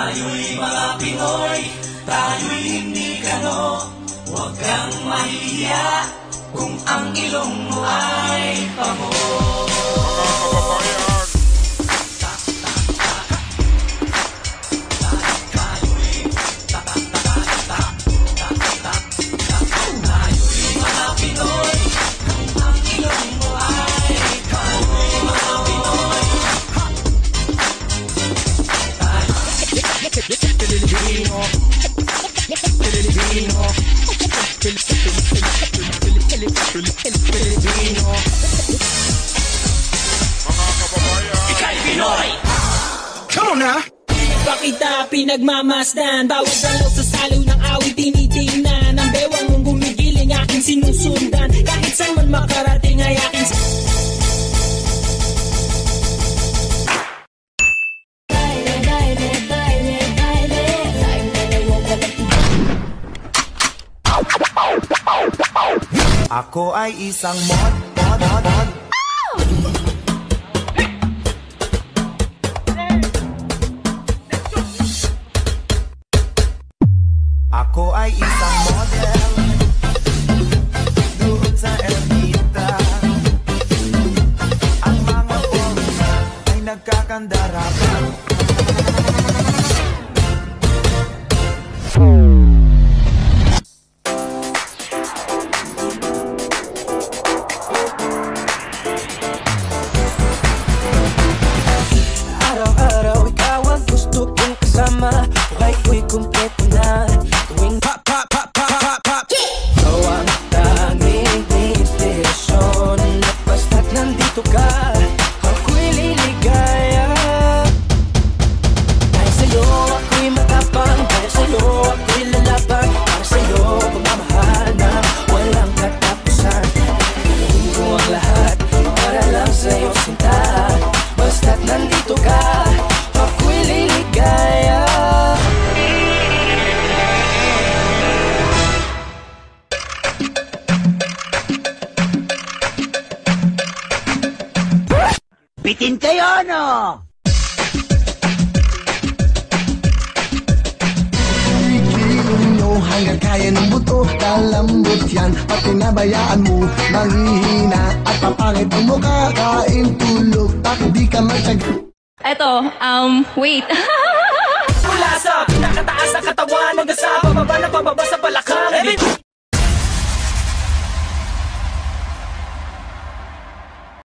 Tayo'y mga Pinoy, tayo'y hindi kano. Huwag kang mahihiya kung ang ilong mo ay pamo. Kita pinagmamasdan, bawat dalaw sa salo ng awit tinitingnan. Ang bewang mong gumigiling aking sinusundan, kahit saan man makarating ay aking Ako ay isang mod. Ako ay isang model doon sa Ermita. Ang mga posa ay nagkakandarapan. araw-araw ikaw ang gusto kong kasama. Buhay ko'y kumpleto na. Bitin kayo, no? Hanggang kaya ng buto, kalambot yan. Pag pinabayaan mo, manghihina at papangit ang mukha, kain tulog, at di ka masyag. Eto, wait. Mula sa pinakataas na katawan hanggang sa pababa na pababa sa balakang.